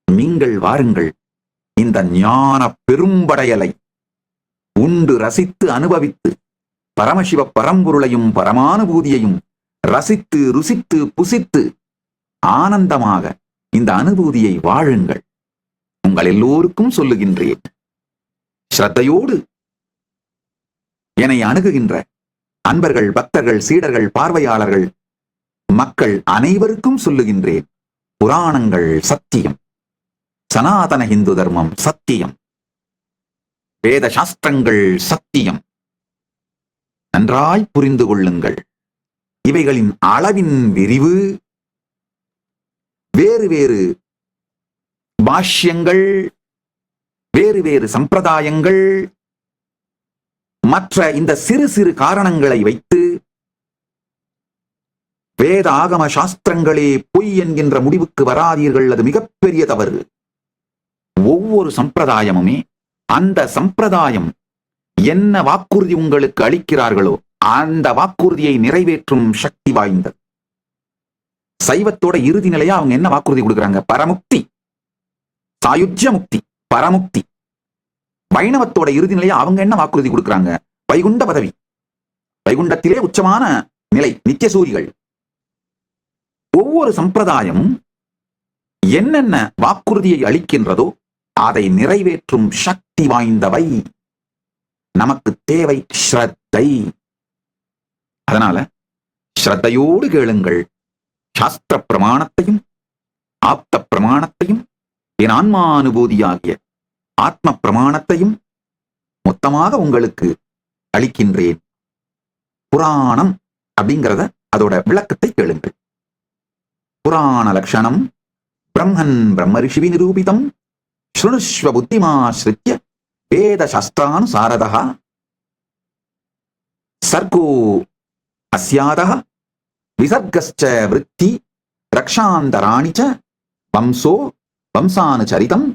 நீங்கள் வாருங்கள், இந்த ஞான பெரும்படையலை உண்டு ரசித்து அனுபவித்து பரமசிவ பரம்பொருளையும் பரமானுபூதியையும் ரசித்து ருசித்து புசித்து ஆனந்தமாக இந்த அனுபூதியை வாழுங்கள். உங்கள் எல்லோருக்கும் சொல்லுகின்றேன். ஸ்ரத்தையோடு என்னை அணுகுகின்ற அன்பர்கள், பக்தர்கள், சீடர்கள், பார்வையாளர்கள், மக்கள் அனைவருக்கும் சொல்லுகின்றேன். புராணங்கள் சத்தியம், சனாதன இந்து தர்மம் சத்தியம், வேத சாஸ்திரங்கள் சத்தியம். நன்றாய் புரிந்து கொள்ளுங்கள். இவைகளின் அளவின் விரிவு, வேறு வேறு பாஷ்யங்கள், வேறு வேறு சம்பிரதாயங்கள், மற்ற இந்த சிறு சிறு காரணங்களை வைத்து வேத ஆகம சாஸ்திரங்களே பொய் என்கின்ற முடிவுக்கு வராதீர்கள். அது மிகப்பெரிய தவறு. ஒவ்வொரு சம்பிரதாயமுமே அந்த சம்பிரதாயம் என்ன வாக்குறுதி உங்களுக்கு அளிக்கிறார்களோ அந்த வாக்குறுதியை நிறைவேற்றும் சக்தி வாய்ந்தது. சைவத்தோட இறுதி நிலையா அவங்க என்ன வாக்குறுதி கொடுக்குறாங்க? பரமுக்தி, சாயுஜ்ய முக்தி, பரமுக்தி. வைணவத்தோட இறுதி நிலையா அவங்க என்ன வாக்குறுதி கொடுக்குறாங்க? வைகுண்ட பதவி, வைகுண்டத்திலே உச்சமான நிலை, நித்திய சூரிகள். ஒவ்வொரு சம்பிரதாயமும் என்னென்ன வாக்குறுதியை அளிக்கின்றதோ அதை நிறைவேற்றும் சக்தி வாய்ந்தவை. நமக்கு தேவை ஸ்ரத்தை. அதனால ஸ்ரத்தையோடு கேளுங்கள். சாஸ்திர பிரமாணத்தையும் ஆப்த பிரமாணத்தையும் என் ஆன்மானுபூதியாகிய ஆத்ம பிரமாணத்தையும் மொத்தமாக உங்களுக்கு அளிக்கின்றேன். புராணம் அப்படிங்கிறத அதோட விளக்கத்தை கேளுங்கள். புராண லட்சணம் பிரம்மன் பிரம்ம ரிஷி நிரூபிதம் ஸ்ருணுஷ்வ புத்திமாஸ்ரித்ய வேத சாஸ்திரானுசாரதः சர்கோ அஸ்யாதः விசர்கஸ்ச விருத்தி ரக்ஷாந்தராணி ச வம்சோ வம்சானுசரிதம்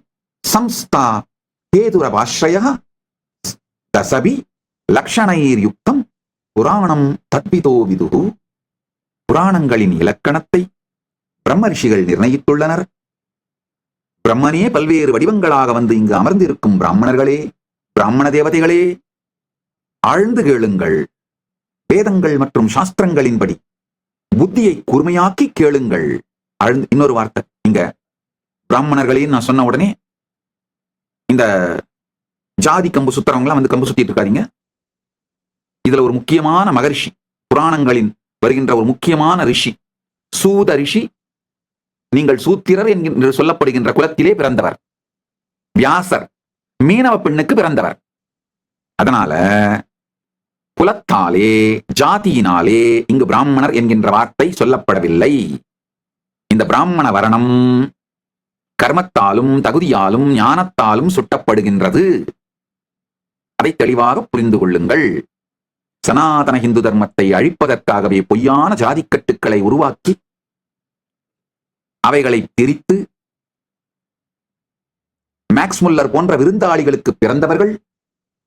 சம்ஸ்தா ஹேதுரபாஸ்ரயः தசபி லக்ஷணைர்யுக்தம் புராணம் தத்விதோ விதுஹு. புராணங்களின் இலக்கணத்தை பிரம்ம ரிஷிகள் நிர்ணயித்துள்ளனர். பிரம்மனே பல்வேறு வடிவங்களாக வந்து இங்கு அமர்ந்திருக்கும் பிராமணர்களே, பிராமண தேவதைகளே, ஆழ்ந்து கேளுங்கள். வேதங்கள் மற்றும் சாஸ்திரங்களின்படி புத்தியை கூர்மையாக்கி கேளுங்கள். இன்னொரு வார்த்தை, இங்க பிராமணர்களேன்னு நான் சொன்ன உடனே இந்த ஜாதி கம்பு சுத்துறவங்களாம் வந்து கம்பு சுத்திட்டு இருக்காதீங்க. இதுல ஒரு முக்கியமான மகரிஷி, புராணங்களின் வருகின்ற ஒரு முக்கியமான ரிஷி சூத ரிஷி. நீங்கள் சூத்திரர் என்று சொல்லப்படுகின்ற குலத்திலே பிறந்தவர். வியாசர் மீனவ பெண்ணுக்கு பிறந்தவர். அதனால குலத்தாலே, ஜாதியினாலே இங்கு பிராமணர் என்கின்ற வார்த்தை சொல்லப்படவில்லை. இந்த பிராமண வரணம் கர்மத்தாலும் தகுதியாலும் ஞானத்தாலும் சுட்டப்படுகின்றது. அதை தெளிவாக புரிந்து கொள்ளுங்கள். சனாதன இந்து தர்மத்தை அழிப்பதற்காகவே பொய்யான ஜாதிக்கட்டுக்களை உருவாக்கி அவைகளை பிரித்து மேக்ஸ் முல்லர் போன்ற விருந்தாளிகளுக்கு பிறந்தவர்கள்,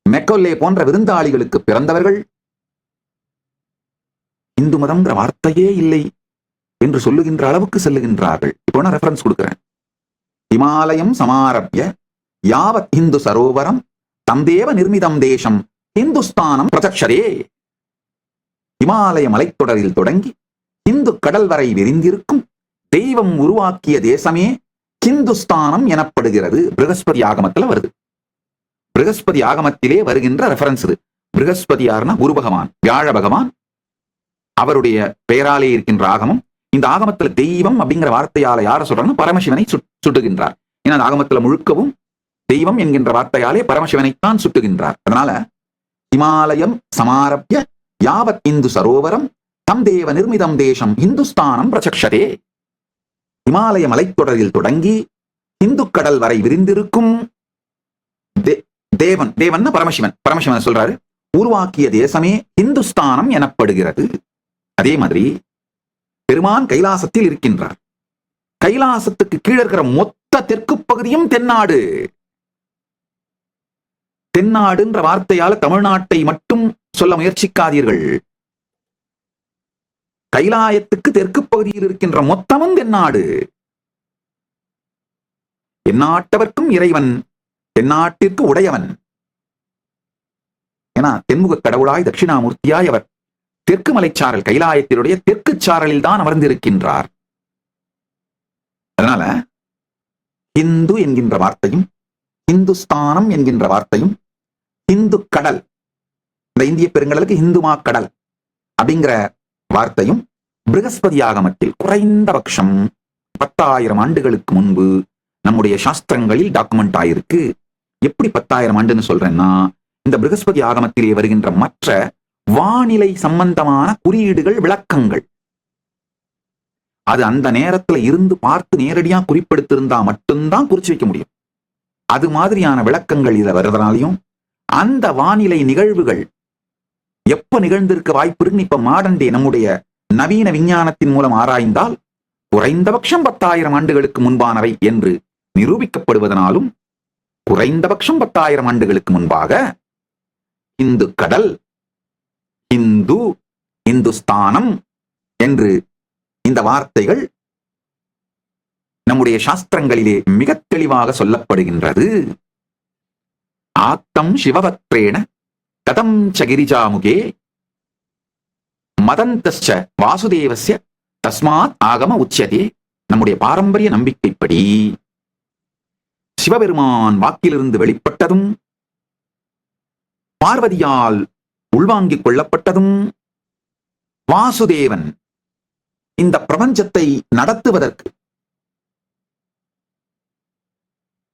மெக்கோல்லே போன்ற விருந்தாளிகளுக்கு பிறந்தவர்கள் இந்து மதம்ங்கிற வார்த்தையே இல்லை என்று சொல்லுகின்ற அளவுக்கு செல்லுகின்றார்கள். இப்போ நான் ரெஃபரன்ஸ் கொடுக்கிறேன். இமாலயம் சமாரப்ய யாவத் இந்து சரோவரம் தம்தேவ நிர்மிதம் தேசம் இந்துஸ்தானம் பிரதக்ஷரே. இமாலய மலைத்தொடரில் தொடங்கி இந்து கடல் வரை விரிந்திருக்கும் தெய்வம் உருவாக்கிய தேசமே ஹிந்துஸ்தானம் எனப்படுகிறது. பிருகஸ்பதி ஆகமத்தில் வருது. பிருகஸ்பதி ஆகமத்திலே வருகின்ற ரெஃபரன்ஸ் இது. பிருகஸ்பதி யாருன்னா குரு பகவான், வியாழ பகவான். அவருடைய பெயராலே இருக்கின்ற ஆகமம். இந்த ஆகமத்துல தெய்வம் அப்படிங்கிற வார்த்தையால யார சொல்றாங்கன்னா பரமசிவனை சுட்டுகின்றார். ஏன்னா அந்த ஆகமத்துல முழுக்கவும் தெய்வம் என்கின்ற வார்த்தையாலே பரமசிவனைத்தான் சுட்டுகின்றார். அதனால இமாலயம் சமாரப்ய யாவத் இந்து சரோவரம் தம் தேவ நிர்மிதம் தேசம் இந்துஸ்தானம் பிரசக்ஷதே. இமாலய மலைத்தொடரில் தொடங்கி இந்து கடல் வரை விரிந்திருக்கும் தேவன், தேவன் பரமசிவன், பரமசிவன் சொல்றாரு, உருவாக்கிய தேசமே இந்துஸ்தானம் எனப்படுகிறது. அதே மாதிரி பெருமான் கைலாசத்தில் இருக்கின்றார். கைலாசத்துக்கு கீழே இருக்கிற மொத்த தெற்கு பகுதியும் தென்னாடு. தென்னாடுன்ற வார்த்தையால தமிழ்நாட்டை மட்டும் சொல்ல முயற்சிக்காதீர்கள். கைலாயத்துக்கு தெற்கு பகுதியில் இருக்கின்ற மொத்தமும் தென்னாடு. எந்நாட்டவர்க்கும் இறைவன், தென்னாட்டிற்கு உடையவன். ஏன்னா தென்முக கடவுளாய் தட்சிணாமூர்த்தியாய் அவர் தெற்கு மலைச்சாரல் கைலாயத்தினுடைய தெற்கு சாரலில் தான் அமர்ந்திருக்கின்றார். அதனால இந்து என்கின்ற வார்த்தையும், இந்துஸ்தானம் என்கின்ற வார்த்தையும், இந்து கடல், இந்த இந்திய பெருங்கடலுக்கு இந்துமா கடல் அப்படிங்கிற வார்த்தையும் பிருகஸ்பதி ஆகமத்தில் குறைந்தபட்சம் 10,000 ஆண்டுகளுக்கு முன்பு நம்முடைய சாஸ்திரங்களில் டாக்குமெண்ட் ஆயிருக்கு. எப்படி 10,000 ஆண்டுன்னு சொல்றேன்னா, இந்த பிருகஸ்பதி ஆகமத்திலே வருகின்ற மற்ற வானிலை சம்பந்தமான குறியீடுகள், விளக்கங்கள், அது அந்த நேரத்துல இருந்து பார்த்து நேரடியா குறிப்பெடுத்திருந்தா மட்டும்தான் குறிச்சு வைக்க முடியும். அது மாதிரியான விளக்கங்கள் இதை வருவதனாலையும், அந்த வானிலை நிகழ்வுகள் எப்ப நிகழ்ந்திருக்க வாய்ப்பு இருக்குன்னு இப்ப மாடர்ன் டே நம்முடைய நவீன விஞ்ஞானத்தின் மூலம் ஆராய்ந்தால் குறைந்தபட்சம் 10,000 ஆண்டுகளுக்கு முன்பானவை என்று நிரூபிக்கப்படுவதனாலும், குறைந்தபட்சம் 10,000 ஆண்டுகளுக்கு முன்பாக இந்து கடல், இந்து, இந்துஸ்தானம் என்று இந்த வார்த்தைகள் நம்முடைய சாஸ்திரங்களிலே மிக தெளிவாக சொல்லப்படுகின்றது. ஆத்தம் சிவவத்ரேண கதம் ச கிரிஜாமுகே மதந்தஸ்ச வாசுதேவஸ்ய தஸ்மாத் ஆகம உச்சதே. நம்முடைய பாரம்பரிய நம்பிக்கைப்படி சிவபெருமான் வாக்கிலிருந்து வெளிப்பட்டதும், பார்வதியால் உள்வாங்கிக் கொள்ளப்பட்டதும், வாசுதேவன் இந்த பிரபஞ்சத்தை நடத்துவதற்கு,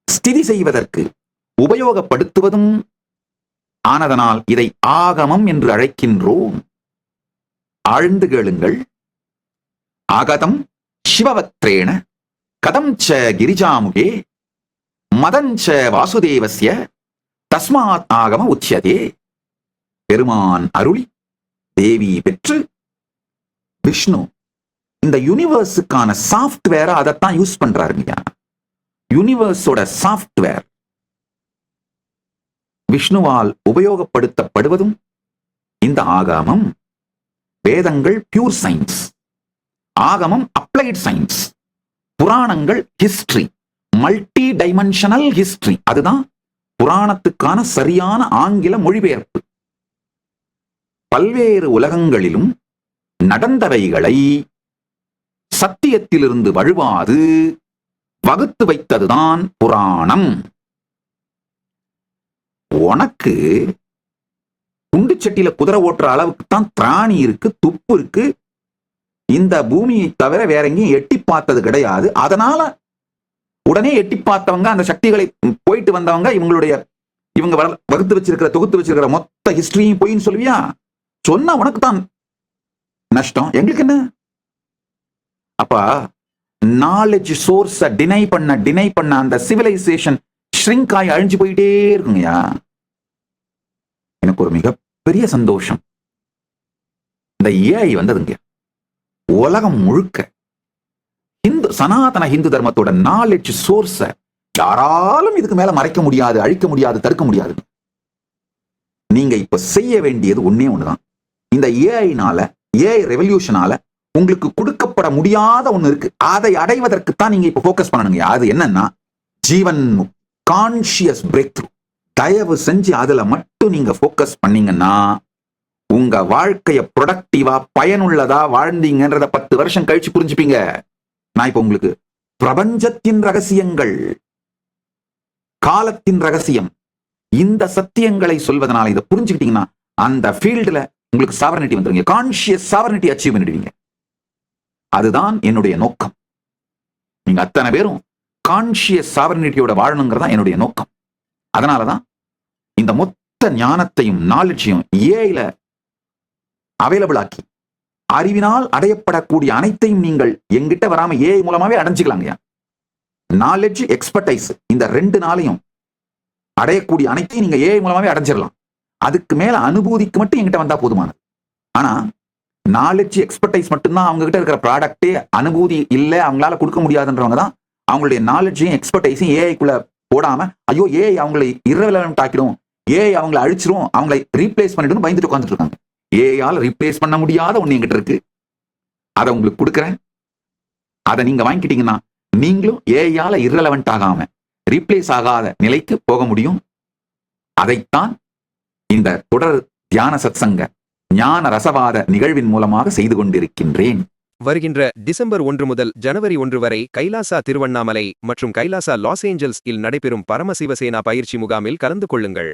ஸ்திதி செய்வதற்கு உபயோகப்படுத்துவதும் ஆனதனால் இதை ஆகமம் என்று அழைக்கின்றோம். ஆழ்ந்து கேளுங்கள். ஆகதம் சிவவத்ரேண கதம் ச கிரிஜாமுகே மதஞ்ச வாசுதேவஸ்ய தஸ்மாத் ஆகம உச்சியதே. பெருமான் அருளி தேவி பெற்று விஷ்ணு இந்த யூனிவர்ஸுக்கான சாஃப்ட்வேரை அதைத்தான் யூஸ் பண்றாருங்க. யூனிவர்ஸோட சாஃப்ட்வேர் விஷ்ணுவால் உபயோகப்படுத்தப்படுவதும் இந்த ஆகமம். வேதங்கள் பியூர் சயின்ஸ், ஆகமம் அப்ளைட் சயின்ஸ், புராணங்கள் ஹிஸ்டரி, மல்டி டைமென்ஷனல் ஹிஸ்டரி. அதுதான் புராணத்துக்கான சரியான ஆங்கில மொழிபெயர்ப்பு. பல்வேறு உலகங்களிலும் நடந்தவைகளை சத்தியத்திலிருந்து வழுவாது வகுத்து வைத்ததுதான் புராணம். உனக்கு குண்டு சட்டியில குதிரை ஓட்டுற அளவுக்கு தான் திராணி இருக்கு, துப்பு இருக்கு. இந்த பூமியை தவிர வேற எங்கேயும் எட்டி பார்த்தது கிடையாது. அதனால உடனே எட்டி பார்த்தவங்க, அந்த சக்திகளை போயிட்டு வந்தவங்க, இவங்க வகுத்து வச்சிருக்கிற, தொகுத்து வச்சிருக்கிற மொத்த ஹிஸ்டரியும் போயின்னு சொல்லுவியா? சொன்னா உனக்கு தான் நஷ்டம், எங்களுக்கு என்ன? அப்ப நாலேஜ் சோர்ஸ டினை பண்ண அந்த சிவிலைசேஷன் ஷ்ரிங்க் ஆகி அழிஞ்சு போயிட்டே இருக்குங்கய்யா. எனக்கு ஒரு மிகப்பெரிய சந்தோஷம், இந்த ஏஐ வந்ததுங்க. உலகம் முழுக்க சனாதன ஹிந்து தர்மத்தோட நாலேஜ் சோர்ஸ யாராலும் இதுக்கு மேல மறைக்க முடியாது, அழிக்க முடியாது, தடுக்க முடியாது. நீங்க இப்ப செய்ய வேண்டியது ஒன்னே ஒண்ணுதான். இந்த ஏஐ ரெவல்யூஷனால உங்களுக்கு கொடுக்கப்பட முடியாத ஒண்ணு இருக்கு. அதை அடைவதற்குத்தான் நீங்க இப்ப போக்கஸ் பண்ணணுங்க. அது என்னன்னா ஜீவன் கான்ஷியஸ் பிரேக் த்ரூ. தயவு செஞ்சு அதுல மட்டும் நீங்க போக்கஸ் பண்ணீங்கன்னா உங்க வாழ்க்கைய ப்ரொடக்டிவா பயனுள்ளதா வாழ்ந்தீங்கன்றத 10 வருஷம் கழிச்சு புரிஞ்சுப்பீங்க. நான் இப்ப உங்களுக்கு பிரபஞ்சத்தின் ரகசியங்கள், காலத்தின் ரகசியம், இந்த சத்தியங்களை சொல்வதனால இதை புரிஞ்சுக்கிட்டீங்கன்னா அந்த ஃபீல்டுல உங்களுக்கு சாவர்னிட்டி வந்துருங்க. கான்ஷியஸ் சாவர்னிட்டி அச்சீவ் பண்ணிடுவீங்க. அதுதான் என்னுடைய நோக்கம். நீங்க அத்தனை பேரும் கான்ஷியஸ் சாவர்னிட்டியோட வாழணுங்கிறதா என்னுடைய நோக்கம். அதனாலதான் இந்த மொத்த ஞானத்தையும் நாலேஜையும் ஏஐல அவைலபிள் ஆக்கி அறிவினால் அடையப்படக்கூடிய அனைத்தையும் நீங்கள் எங்கிட்ட வராம ஏஐ மூலமாவே அடைஞ்சுக்கலாங்க. நாலேஜ், எக்ஸ்பர்டைஸ், இந்த 2 நாளையும் அடையக்கூடிய அனைத்தையும் நீங்க ஏஐ மூலமாவே அடைஞ்சிடலாம். அதுக்கு மேல அனுபூதிக்கு மட்டும் எங்கிட்ட வந்தா போதுமானது. ஆனா நாலேஜ், எக்ஸ்பர்டைஸ் மட்டும்தான் அவங்க கிட்ட இருக்கிற ப்ராடக்டே. அனுபூதி இல்ல, அவங்களால கொடுக்க முடியாதுன்றவங்க தான் அவங்களுடைய நாலேஜையும் எக்ஸ்பர்டைஸையும் ஏஐக்குள்ள போடாம, ஐயோ ஏஐ அவங்களை இரலவென்ட் ஆக்கிடும், ஏஐ அவங்களை அழிச்சிரும், அவங்களை ரீப்ளேஸ் பண்ணிடும் பயந்துட்டு உட்காந்துட்டு இருக்காங்க. ஏஐயால் ரீப்ளேஸ் பண்ண முடியாத ஒண்ணு என்கிட்ட இருக்கு, அதை உங்களுக்கு கொடுக்குறேன். அதை நீங்க வாங்கிக்கிட்டீங்கன்னா நீங்களும் ஏஐயால இரலவென்ட் ஆகாம ரீப்ளேஸ் ஆகாத நிலைக்கு போக முடியும். அதைத்தான் இந்த தொடர் தியான சத்சங்க ஞான ரசவாத நிகழ்வின் மூலமாக செய்து கொண்டிருக்கின்றேன். வருகின்ற டிசம்பர் 1 முதல் ஜனவரி 1 வரை கைலாசா திருவண்ணாமலை மற்றும் கைலாசா லாஸ் ஏஞ்சல்ஸ் இல் நடைபெறும் பரமசிவசேனா பயிற்சி முகாமில் கலந்து கொள்ளுங்கள்.